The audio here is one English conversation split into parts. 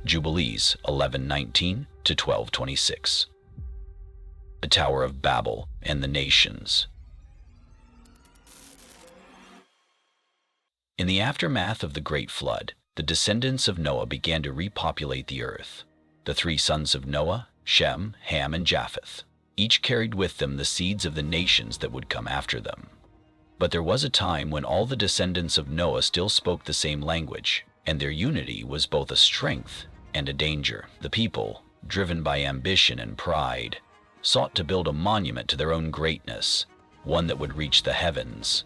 Jubilees 11:19 to 12:26. The Tower of Babel and the Nations. In the aftermath of the Great Flood, the descendants of Noah began to repopulate the earth. The three sons of Noah, Shem, Ham, and Japheth, each carried with them the seeds of the nations that would come after them. But there was a time when all the descendants of Noah still spoke the same language, and their unity was both a strength and a danger. The people, driven by ambition and pride, sought to build a monument to their own greatness, one that would reach the heavens.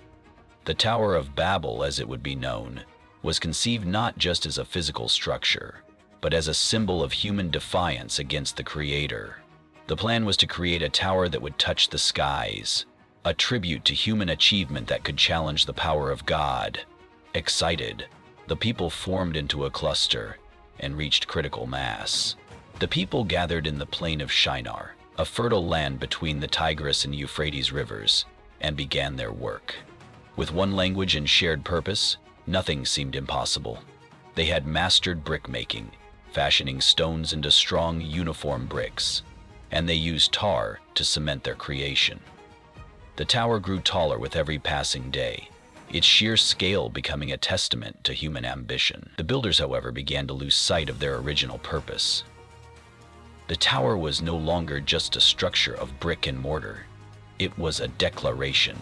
The Tower of Babel, as it would be known, was conceived not just as a physical structure, but as a symbol of human defiance against the Creator. The plan was to create a tower that would touch the skies, a tribute to human achievement that could challenge the power of God. Excited, the people formed into a cluster and reached critical mass. The people gathered in the plain of Shinar, a fertile land between the Tigris and Euphrates rivers, and began their work. With one language and shared purpose, nothing seemed impossible. They had mastered brick-making, fashioning stones into strong, uniform bricks, and they used tar to cement their creation. The tower grew taller with every passing day, its sheer scale becoming a testament to human ambition. The builders, however, began to lose sight of their original purpose. The tower was no longer just a structure of brick and mortar. It was a declaration.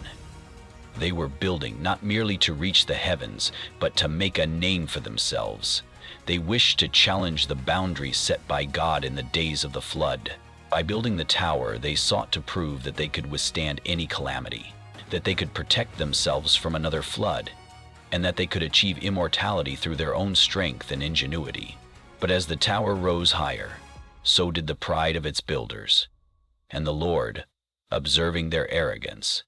They were building not merely to reach the heavens, but to make a name for themselves. They wished to challenge the boundaries set by God in the days of the flood. By building the tower, they sought to prove that they could withstand any calamity, that they could protect themselves from another flood, and that they could achieve immortality through their own strength and ingenuity. But as the tower rose higher, so did the pride of its builders, and the Lord, observing their arrogance,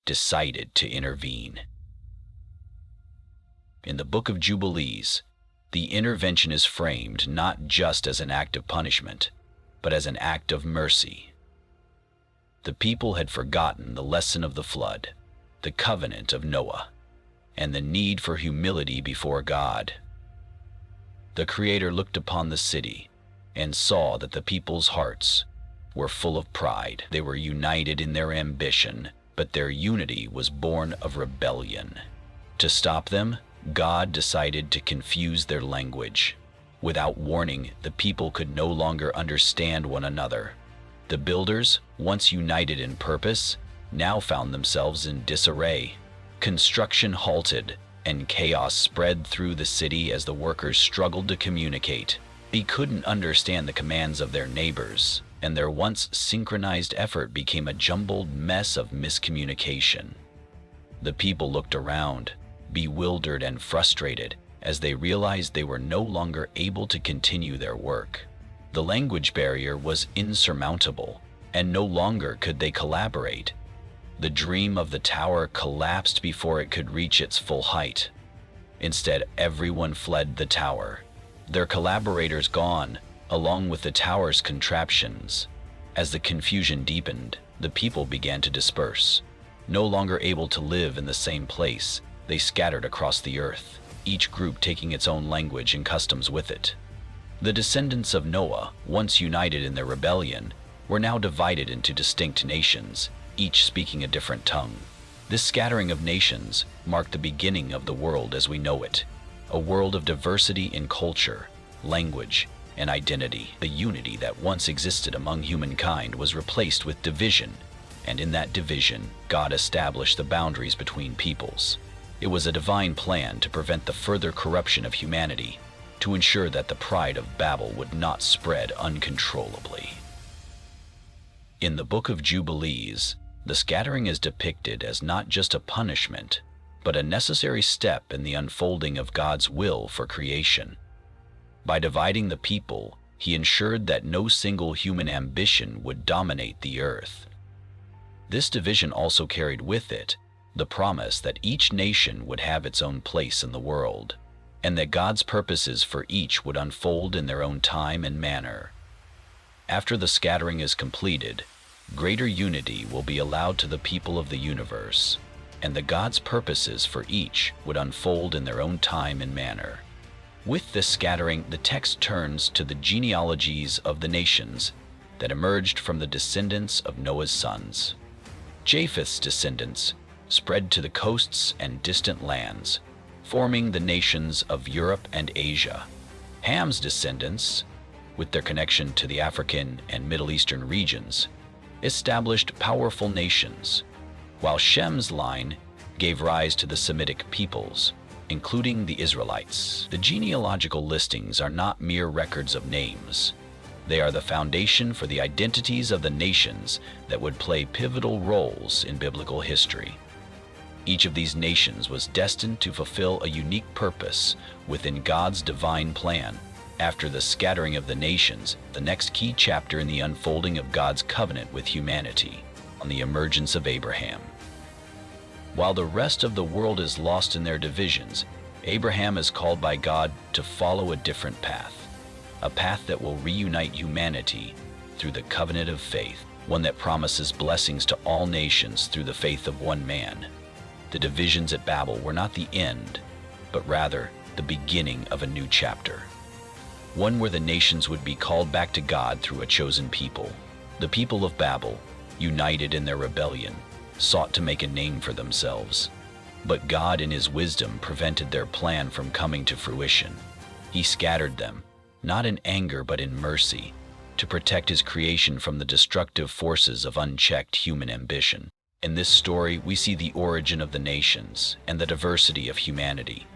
decided to intervene. In the book of Jubilees, the intervention is framed not just as an act of punishment, but as an act of mercy. The people had forgotten the lesson of the flood, the covenant of Noah, and the need for humility before God. The Creator looked upon the city and saw that the people's hearts were full of pride. They were united in their ambition, but their unity was born of rebellion. To stop them, God decided to confuse their language. Without warning, the people could no longer understand one another. The builders, once united in purpose, now found themselves in disarray. Construction halted, and chaos spread through the city as the workers struggled to communicate. They couldn't understand the commands of their neighbors, and their once synchronized effort became a jumbled mess of miscommunication. The people looked around, bewildered and frustrated, as they realized they were no longer able to continue their work. The language barrier was insurmountable, and no longer could they collaborate. The dream of the tower collapsed before it could reach its full height. Instead, everyone fled the tower, their collaborators gone, along with the tower's contraptions. As the confusion deepened, the people began to disperse. No longer able to live in the same place, they scattered across the earth, each group taking its own language and customs with it. The descendants of Noah, once united in their rebellion, were now divided into distinct nations, each speaking a different tongue. This scattering of nations marked the beginning of the world as we know it, a world of diversity in culture, language, and identity. The unity that once existed among humankind was replaced with division, and in that division, God established the boundaries between peoples. It was a divine plan to prevent the further corruption of humanity, to ensure that the pride of Babel would not spread uncontrollably. In the book of Jubilees, the scattering is depicted as not just a punishment, but a necessary step in the unfolding of God's will for creation. By dividing the people, He ensured that no single human ambition would dominate the earth. This division also carried with it the promise that each nation would have its own place in the world, and that God's purposes for each would unfold in their own time and manner. After the scattering is completed, greater unity will be allowed to the people of the universe, and that God's purposes for each would unfold in their own time and manner. With the scattering, the text turns to the genealogies of the nations that emerged from the descendants of Noah's sons. Japheth's descendants spread to the coasts and distant lands, forming the nations of Europe and Asia. Ham's descendants, with their connection to the African and Middle Eastern regions, established powerful nations, while Shem's line gave rise to the Semitic peoples, including the Israelites. The genealogical listings are not mere records of names. They are the foundation for the identities of the nations that would play pivotal roles in biblical history. Each of these nations was destined to fulfill a unique purpose within God's divine plan. After the scattering of the nations, the next key chapter in the unfolding of God's covenant with humanity, on the emergence of Abraham. While the rest of the world is lost in their divisions, Abraham is called by God to follow a different path, a path that will reunite humanity through the covenant of faith, one that promises blessings to all nations through the faith of one man. The divisions at Babel were not the end, but rather the beginning of a new chapter, one where the nations would be called back to God through a chosen people. The people of Babel, united in their rebellion, sought to make a name for themselves. But God in His wisdom prevented their plan from coming to fruition. He scattered them, not in anger but in mercy, to protect His creation from the destructive forces of unchecked human ambition. In this story, we see the origin of the nations and the diversity of humanity.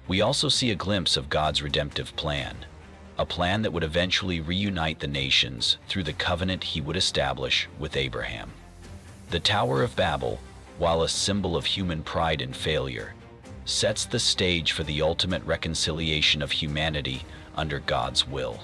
We also see a glimpse of God's redemptive plan, a plan that would eventually reunite the nations through the covenant He would establish with Abraham. The Tower of Babel, while a symbol of human pride and failure, sets the stage for the ultimate reconciliation of humanity under God's will.